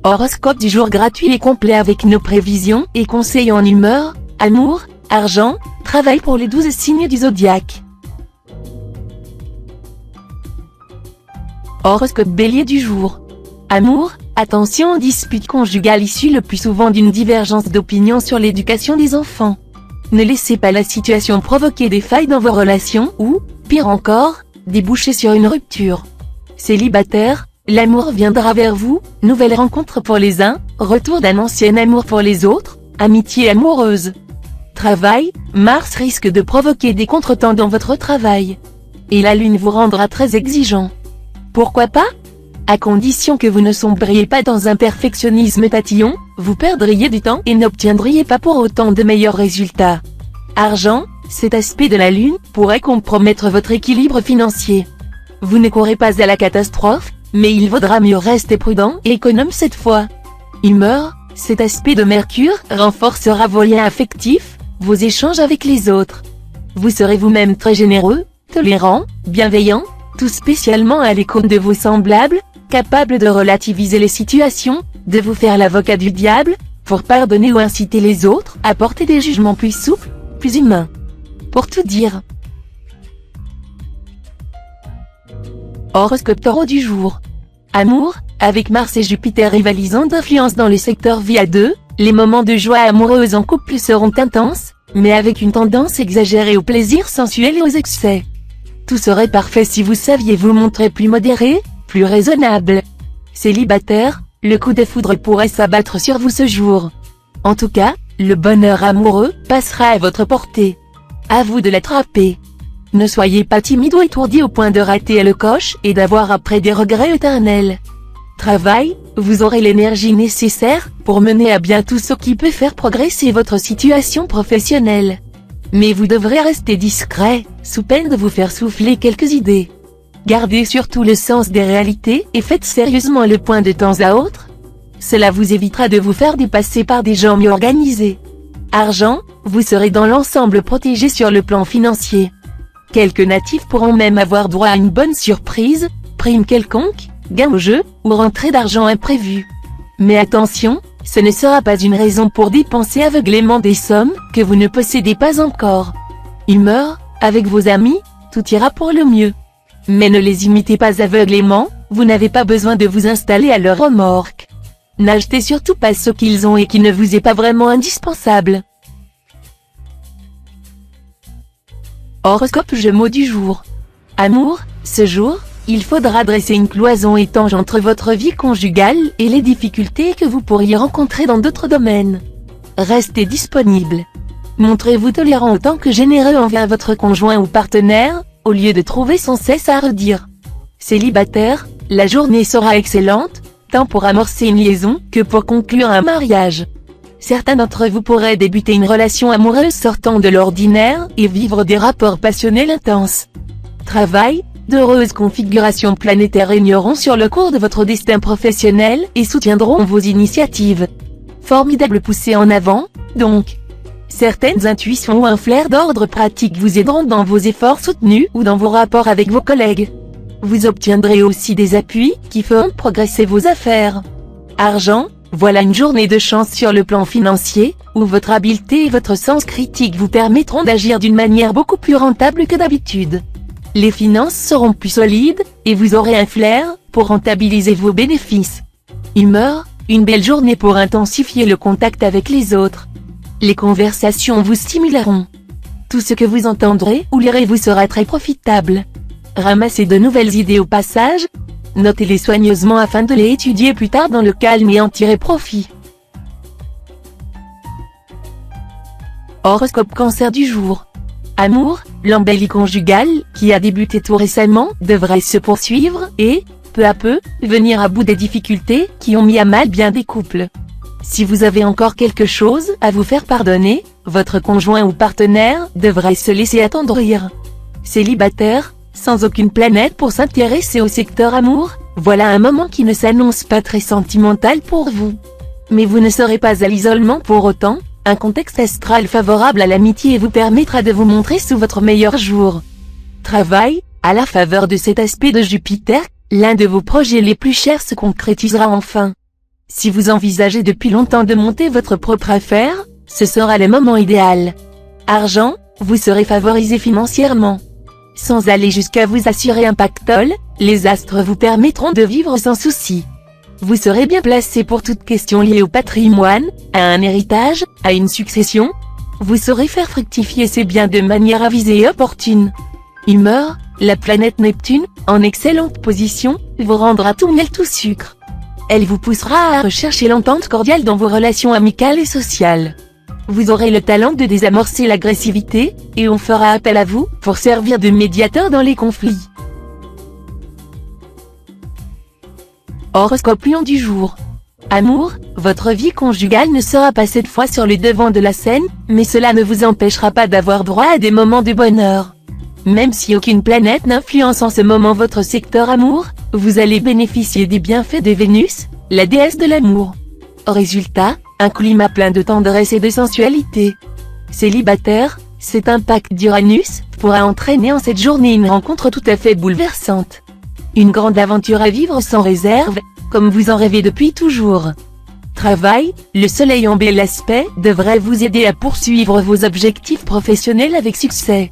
Horoscope du jour gratuit et complet avec nos prévisions et conseils en humeur, amour, argent, travail pour les 12 signes du zodiaque. Horoscope Bélier du jour. Amour, attention aux disputes conjugales issues le plus souvent d'une divergence d'opinion sur l'éducation des enfants. Ne laissez pas la situation provoquer des failles dans vos relations ou, pire encore, déboucher sur une rupture. Célibataire, l'amour viendra vers vous, nouvelle rencontre pour les uns, retour d'un ancien amour pour les autres, amitié amoureuse. Travail, Mars risque de provoquer des contretemps dans votre travail. Et la Lune vous rendra très exigeant. Pourquoi pas? À condition que vous ne sombriez pas dans un perfectionnisme tatillon, vous perdriez du temps et n'obtiendriez pas pour autant de meilleurs résultats. Argent, cet aspect de la Lune pourrait compromettre votre équilibre financier. Vous ne courez pas à la catastrophe, mais il vaudra mieux rester prudent et économe cette fois. Humeur, cet aspect de Mercure renforcera vos liens affectifs, vos échanges avec les autres. Vous serez vous-même très généreux, tolérant, bienveillant, tout spécialement à l'écoute de vos semblables, capable de relativiser les situations, de vous faire l'avocat du diable, pour pardonner ou inciter les autres à porter des jugements plus souples, plus humains. Pour tout dire. Horoscope Taureau du jour. Amour, avec Mars et Jupiter rivalisant d'influence dans le secteur vie à deux, les moments de joie amoureuse en couple seront intenses, mais avec une tendance exagérée au plaisir sensuel et aux excès. Tout serait parfait si vous saviez vous montrer plus modéré, plus raisonnable. Célibataire, le coup de foudre pourrait s'abattre sur vous ce jour. En tout cas, le bonheur amoureux passera à votre portée. À vous de l'attraper. Ne soyez pas timide ou étourdi au point de rater le coche et d'avoir après des regrets éternels. Travail, vous aurez l'énergie nécessaire pour mener à bien tout ce qui peut faire progresser votre situation professionnelle. Mais vous devrez rester discret, sous peine de vous faire souffler quelques idées. Gardez surtout le sens des réalités et faites sérieusement le point de temps à autre. Cela vous évitera de vous faire dépasser par des gens mieux organisés. Argent, vous serez dans l'ensemble protégé sur le plan financier. Quelques natifs pourront même avoir droit à une bonne surprise, prime quelconque, gain au jeu, ou rentrée d'argent imprévue. Mais attention, ce ne sera pas une raison pour dépenser aveuglément des sommes que vous ne possédez pas encore. Humeur, avec vos amis, tout ira pour le mieux. Mais ne les imitez pas aveuglément, vous n'avez pas besoin de vous installer à leur remorque. N'achetez surtout pas ce qu'ils ont et qui ne vous est pas vraiment indispensable. Horoscope Gémeaux du jour. Amour, ce jour, il faudra dresser une cloison étanche entre votre vie conjugale et les difficultés que vous pourriez rencontrer dans d'autres domaines. Restez disponible. Montrez-vous tolérant autant que généreux envers votre conjoint ou partenaire, au lieu de trouver sans cesse à redire. Célibataire, la journée sera excellente, tant pour amorcer une liaison que pour conclure un mariage. Certains d'entre vous pourraient débuter une relation amoureuse sortant de l'ordinaire et vivre des rapports passionnels intenses. Travail, d'heureuses configurations planétaires régneront sur le cours de votre destin professionnel et soutiendront vos initiatives. Formidable poussée en avant, donc. Certaines intuitions ou un flair d'ordre pratique vous aideront dans vos efforts soutenus ou dans vos rapports avec vos collègues. Vous obtiendrez aussi des appuis qui feront progresser vos affaires. Argent, voilà une journée de chance sur le plan financier, où votre habileté et votre sens critique vous permettront d'agir d'une manière beaucoup plus rentable que d'habitude. Les finances seront plus solides, et vous aurez un flair pour rentabiliser vos bénéfices. Humeur, une belle journée pour intensifier le contact avec les autres. Les conversations vous stimuleront. Tout ce que vous entendrez ou lirez vous sera très profitable. Ramassez de nouvelles idées au passage. Notez-les soigneusement afin de les étudier plus tard dans le calme et en tirer profit. Horoscope Cancer du jour. Amour, l'embellie conjugale, qui a débuté tout récemment, devrait se poursuivre et, peu à peu, venir à bout des difficultés qui ont mis à mal bien des couples. Si vous avez encore quelque chose à vous faire pardonner, votre conjoint ou partenaire devrait se laisser attendrir. Célibataire, sans aucune planète pour s'intéresser au secteur amour, voilà un moment qui ne s'annonce pas très sentimental pour vous. Mais vous ne serez pas à l'isolement pour autant, un contexte astral favorable à l'amitié vous permettra de vous montrer sous votre meilleur jour. Travail, à la faveur de cet aspect de Jupiter, l'un de vos projets les plus chers se concrétisera enfin. Si vous envisagez depuis longtemps de monter votre propre affaire, ce sera le moment idéal. Argent, vous serez favorisé financièrement. Sans aller jusqu'à vous assurer un pactole, les astres vous permettront de vivre sans souci. Vous serez bien placé pour toute question liée au patrimoine, à un héritage, à une succession. Vous saurez faire fructifier ces biens de manière avisée et opportune. Humeur, la planète Neptune, en excellente position, vous rendra tout miel tout sucre. Elle vous poussera à rechercher l'entente cordiale dans vos relations amicales et sociales. Vous aurez le talent de désamorcer l'agressivité, et on fera appel à vous pour servir de médiateur dans les conflits. Horoscope Lion du jour. Amour, votre vie conjugale ne sera pas cette fois sur le devant de la scène, mais cela ne vous empêchera pas d'avoir droit à des moments de bonheur. Même si aucune planète n'influence en ce moment votre secteur amour, vous allez bénéficier des bienfaits de Vénus, la déesse de l'amour. Résultat, un climat plein de tendresse et de sensualité. Célibataire, cet impact d'Uranus pourra entraîner en cette journée une rencontre tout à fait bouleversante. Une grande aventure à vivre sans réserve, comme vous en rêvez depuis toujours. Travail, le soleil en bel aspect devrait vous aider à poursuivre vos objectifs professionnels avec succès.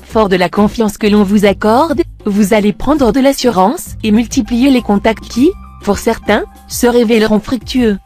Fort de la confiance que l'on vous accorde, vous allez prendre de l'assurance et multiplier les contacts qui, pour certains, se révéleront fructueux.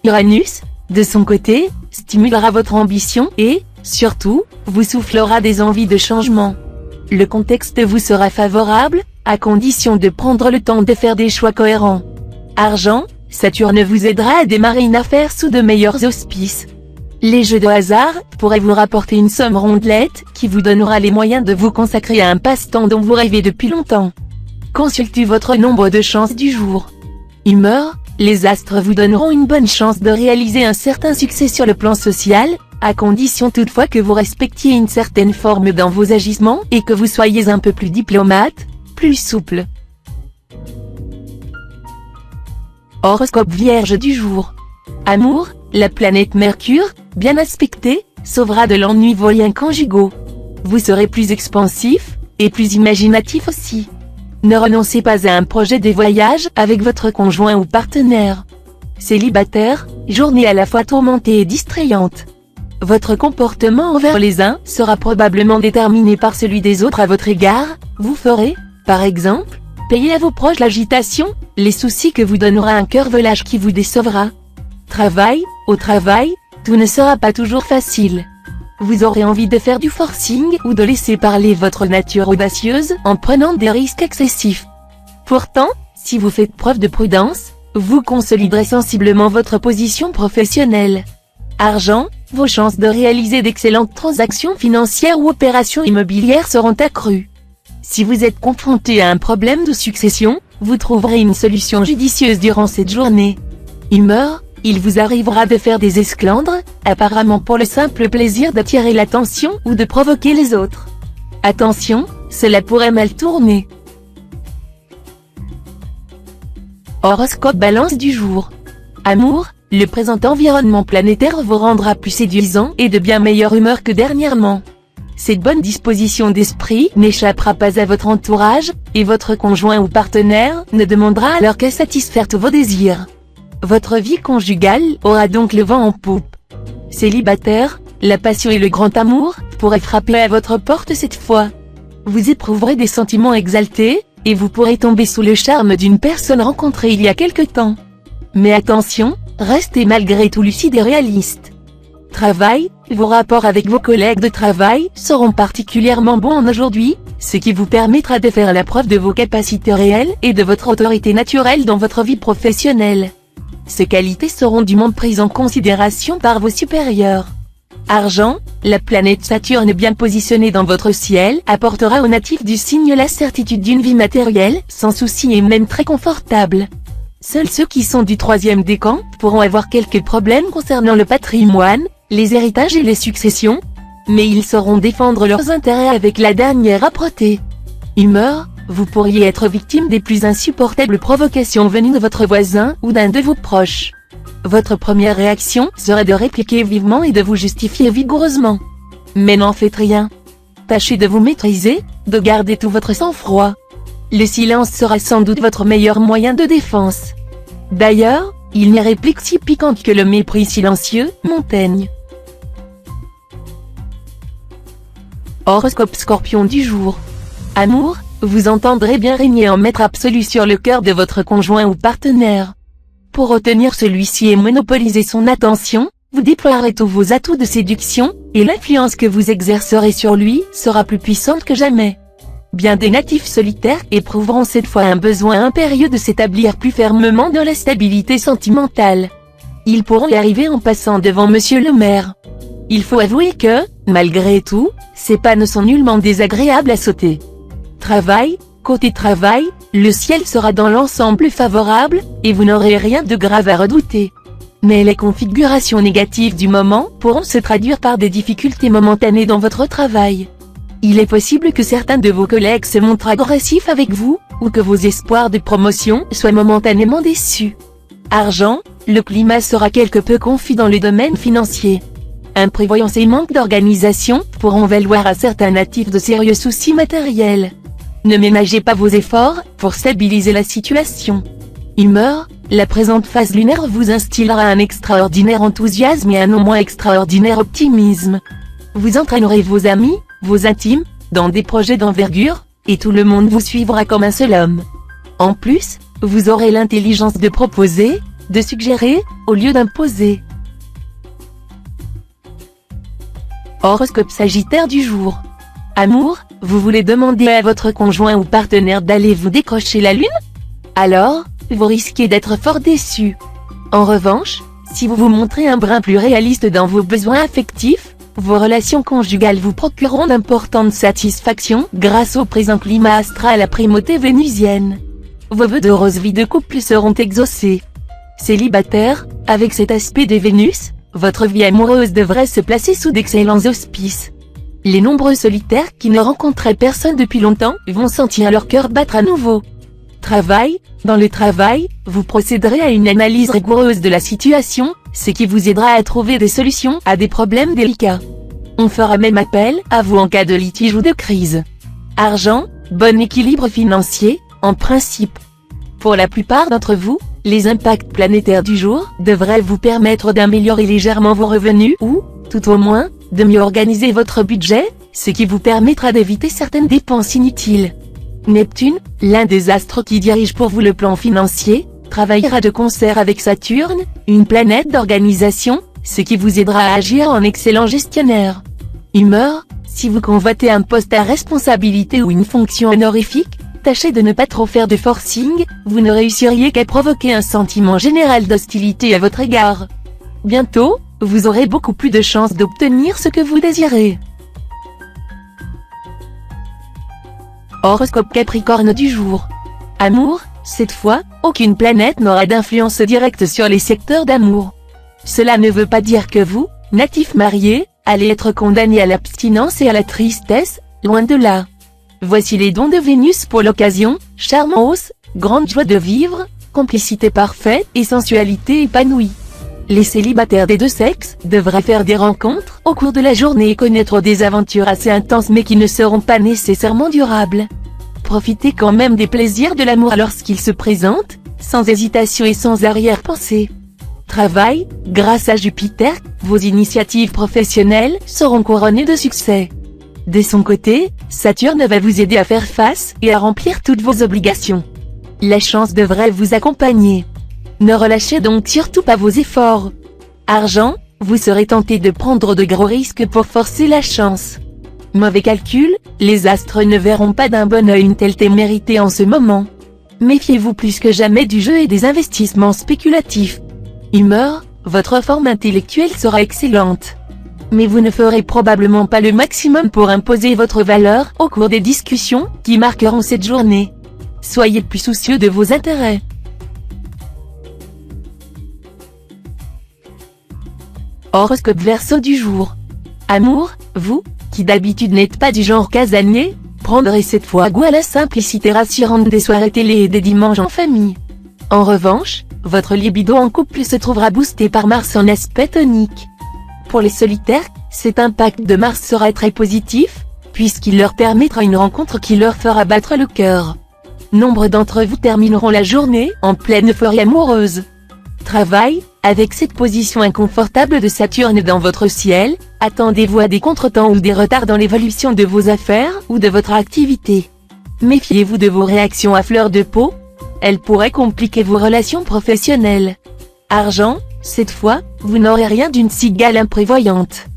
Uranus, de son côté, stimulera votre ambition et, surtout, vous soufflera des envies de changement. Le contexte vous sera favorable, à condition de prendre le temps de faire des choix cohérents. Argent, Saturne vous aidera à démarrer une affaire sous de meilleurs auspices. Les jeux de hasard pourraient vous rapporter une somme rondelette qui vous donnera les moyens de vous consacrer à un passe-temps dont vous rêvez depuis longtemps. Consultez votre nombre de chances du jour. Humeur, les astres vous donneront une bonne chance de réaliser un certain succès sur le plan social, à condition toutefois que vous respectiez une certaine forme dans vos agissements et que vous soyez un peu plus diplomate, plus souple. Horoscope Vierge du jour. Amour, la planète Mercure, bien aspectée, sauvera de l'ennui vos liens conjugaux. Vous serez plus expansif, et plus imaginatif aussi. Ne renoncez pas à un projet de voyage avec votre conjoint ou partenaire. Célibataire, journée à la fois tourmentée et distrayante. Votre comportement envers les uns sera probablement déterminé par celui des autres à votre égard. Vous ferez, par exemple, payer à vos proches l'agitation, les soucis que vous donnera un cœur volage qui vous décevra. Au travail, tout ne sera pas toujours facile. Vous aurez envie de faire du forcing ou de laisser parler votre nature audacieuse en prenant des risques excessifs. Pourtant, si vous faites preuve de prudence, vous consoliderez sensiblement votre position professionnelle. Argent, vos chances de réaliser d'excellentes transactions financières ou opérations immobilières seront accrues. Si vous êtes confronté à un problème de succession, vous trouverez une solution judicieuse durant cette journée. Humeur, il vous arrivera de faire des esclandres, apparemment pour le simple plaisir d'attirer l'attention ou de provoquer les autres. Attention, cela pourrait mal tourner. Horoscope Balance du jour. Amour, le présent environnement planétaire vous rendra plus séduisant et de bien meilleure humeur que dernièrement. Cette bonne disposition d'esprit n'échappera pas à votre entourage, et votre conjoint ou partenaire ne demandera alors qu'à satisfaire tous vos désirs. Votre vie conjugale aura donc le vent en poupe. Célibataire, la passion et le grand amour pourraient frapper à votre porte cette fois. Vous éprouverez des sentiments exaltés, et vous pourrez tomber sous le charme d'une personne rencontrée il y a quelque temps. Mais attention, restez malgré tout lucide et réaliste. Travail, vos rapports avec vos collègues de travail seront particulièrement bons aujourd'hui, ce qui vous permettra de faire la preuve de vos capacités réelles et de votre autorité naturelle dans votre vie professionnelle. Ces qualités seront dûment prises en considération par vos supérieurs. Argent, la planète Saturne bien positionnée dans votre ciel apportera aux natifs du signe la certitude d'une vie matérielle, sans souci et même très confortable. Seuls ceux qui sont du troisième décan pourront avoir quelques problèmes concernant le patrimoine, les héritages et les successions, mais ils sauront défendre leurs intérêts avec la dernière âpreté. Humeur, vous pourriez être victime des plus insupportables provocations venues de votre voisin ou d'un de vos proches. Votre première réaction serait de répliquer vivement et de vous justifier vigoureusement. Mais n'en faites rien. Tâchez de vous maîtriser, de garder tout votre sang-froid. Le silence sera sans doute votre meilleur moyen de défense. D'ailleurs, Il n'y a réplique si piquante que le mépris silencieux, Montaigne. Horoscope Scorpion du jour. Amour, vous entendrez bien régner en maître absolu sur le cœur de votre conjoint ou partenaire. Pour retenir celui-ci et monopoliser son attention, vous déploierez tous vos atouts de séduction, et l'influence que vous exercerez sur lui sera plus puissante que jamais. Bien des natifs solitaires éprouveront cette fois un besoin impérieux de s'établir plus fermement dans la stabilité sentimentale. Ils pourront y arriver en passant devant Monsieur le maire. Il faut avouer que, malgré tout, ces pas ne sont nullement désagréables à sauter. Travail, côté travail, le ciel sera dans l'ensemble favorable, et vous n'aurez rien de grave à redouter. Mais les configurations négatives du moment pourront se traduire par des difficultés momentanées dans votre travail. Il est possible que certains de vos collègues se montrent agressifs avec vous, ou que vos espoirs de promotion soient momentanément déçus. Argent, le climat sera quelque peu confus dans le domaine financier. Imprévoyance et manque d'organisation pourront valoir à certains natifs de sérieux soucis matériels. Ne ménagez pas vos efforts pour stabiliser la situation. Humeur, la présente phase lunaire vous instillera un extraordinaire enthousiasme et un non moins extraordinaire optimisme. Vous entraînerez vos amis, vos intimes, dans des projets d'envergure, et tout le monde vous suivra comme un seul homme. En plus, vous aurez l'intelligence de proposer, de suggérer, au lieu d'imposer. Horoscope Sagittaire du jour. Amour, vous voulez demander à votre conjoint ou partenaire d'aller vous décrocher la lune? Alors, vous risquez d'être fort déçu. En revanche, si vous vous montrez un brin plus réaliste dans vos besoins affectifs, vos relations conjugales vous procureront d'importantes satisfactions grâce au présent climat astral à primauté vénusienne. Vos vœux d'heureuse vie de couple seront exaucés. Célibataire, avec cet aspect de Vénus, votre vie amoureuse devrait se placer sous d'excellents auspices. Les nombreux solitaires qui ne rencontraient personne depuis longtemps vont sentir leur cœur battre à nouveau. Travail, dans le travail, vous procéderez à une analyse rigoureuse de la situation, ce qui vous aidera à trouver des solutions à des problèmes délicats. On fera même appel à vous en cas de litige ou de crise. Argent, bon équilibre financier, en principe. Pour la plupart d'entre vous, les impacts planétaires du jour devraient vous permettre d'améliorer légèrement vos revenus ou, tout au moins, de mieux organiser votre budget, ce qui vous permettra d'éviter certaines dépenses inutiles. Neptune, l'un des astres qui dirige pour vous le plan financier, travaillera de concert avec Saturne, une planète d'organisation, ce qui vous aidera à agir en excellent gestionnaire. Humeur, si vous convoitez un poste à responsabilité ou une fonction honorifique, tâchez de ne pas trop faire de forcing, vous ne réussiriez qu'à provoquer un sentiment général d'hostilité à votre égard. Bientôt, vous aurez beaucoup plus de chances d'obtenir ce que vous désirez. Horoscope Capricorne du jour. Amour, cette fois, aucune planète n'aura d'influence directe sur les secteurs d'amour. Cela ne veut pas dire que vous, natif marié, allez être condamné à l'abstinence et à la tristesse, loin de là. Voici les dons de Vénus pour l'occasion: charme en hausse, grande joie de vivre, complicité parfaite et sensualité épanouie. Les célibataires des deux sexes devraient faire des rencontres au cours de la journée et connaître des aventures assez intenses mais qui ne seront pas nécessairement durables. Profitez quand même des plaisirs de l'amour lorsqu'ils se présentent, sans hésitation et sans arrière-pensée. Travail, grâce à Jupiter, vos initiatives professionnelles seront couronnées de succès. De son côté, Saturne va vous aider à faire face et à remplir toutes vos obligations. La chance devrait vous accompagner. Ne relâchez donc surtout pas vos efforts. Argent, vous serez tenté de prendre de gros risques pour forcer la chance. Mauvais calcul, les astres ne verront pas d'un bon œil une telle témérité en ce moment. Méfiez-vous plus que jamais du jeu et des investissements spéculatifs. Humeur, votre forme intellectuelle sera excellente. Mais vous ne ferez probablement pas le maximum pour imposer votre valeur au cours des discussions qui marqueront cette journée. Soyez plus soucieux de vos intérêts. Horoscope Verseau du jour. Amour, vous, qui d'habitude n'êtes pas du genre casanier, prendrez cette fois goût à la simplicité rassurante des soirées télé et des dimanches en famille. En revanche, votre libido en couple se trouvera boosté par Mars en aspect tonique. Pour les solitaires, cet impact de Mars sera très positif, puisqu'il leur permettra une rencontre qui leur fera battre le cœur. Nombre d'entre vous termineront la journée en pleine euphorie amoureuse. Travail, avec cette position inconfortable de Saturne dans votre ciel, attendez-vous à des contretemps ou des retards dans l'évolution de vos affaires ou de votre activité. Méfiez-vous de vos réactions à fleur de peau. Elles pourraient compliquer vos relations professionnelles. Argent, cette fois, vous n'aurez rien d'une cigale imprévoyante.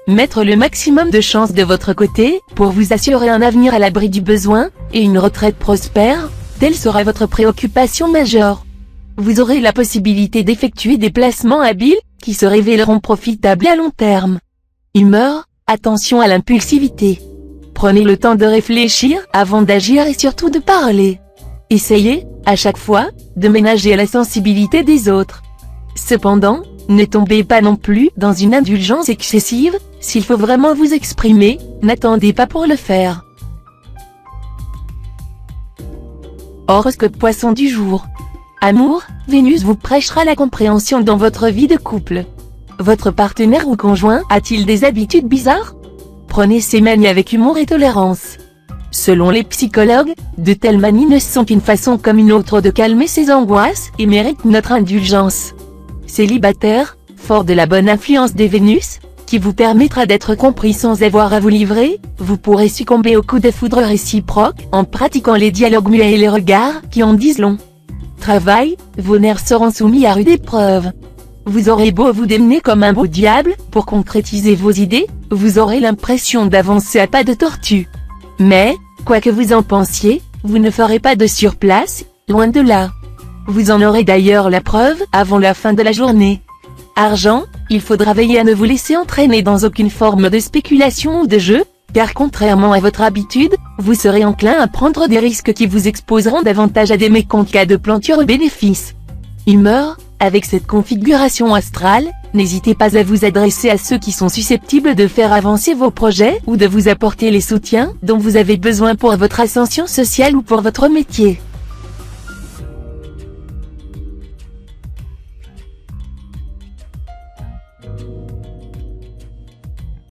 Mettre le maximum de chances de votre côté, pour vous assurer un avenir à l'abri du besoin, et une retraite prospère, telle sera votre préoccupation majeure. Vous aurez la possibilité d'effectuer des placements habiles, qui se révéleront profitables à long terme. Humeur, attention à l'impulsivité. Prenez le temps de réfléchir avant d'agir et surtout de parler. Essayez, à chaque fois, de ménager la sensibilité des autres. Cependant, ne tombez pas non plus dans une indulgence excessive. S'il faut vraiment vous exprimer, n'attendez pas pour le faire. Horoscope Poisson du jour. Amour, Vénus vous prêchera la compréhension dans votre vie de couple. Votre partenaire ou conjoint a-t-il des habitudes bizarres? Prenez ces manies avec humour et tolérance. Selon les psychologues, de telles manies ne sont qu'une façon comme une autre de calmer ses angoisses et méritent notre indulgence. Célibataire, fort de la bonne influence des Vénus, qui vous permettra d'être compris sans avoir à vous livrer, vous pourrez succomber au coup de foudre réciproque en pratiquant les dialogues muets et les regards qui en disent long. Travail, vos nerfs seront soumis à rude épreuve. Vous aurez beau vous démener comme un beau diable, pour concrétiser vos idées, vous aurez l'impression d'avancer à pas de tortue. Mais, quoi que vous en pensiez, vous ne ferez pas de surplace, loin de là. Vous en aurez d'ailleurs la preuve avant la fin de la journée. Argent, il faudra veiller à ne vous laisser entraîner dans aucune forme de spéculation ou de jeu, car contrairement à votre habitude, vous serez enclin à prendre des risques qui vous exposeront davantage à des mécomptes qu'à de plantureux bénéfices. Humeur, avec cette configuration astrale, n'hésitez pas à vous adresser à ceux qui sont susceptibles de faire avancer vos projets ou de vous apporter les soutiens dont vous avez besoin pour votre ascension sociale ou pour votre métier.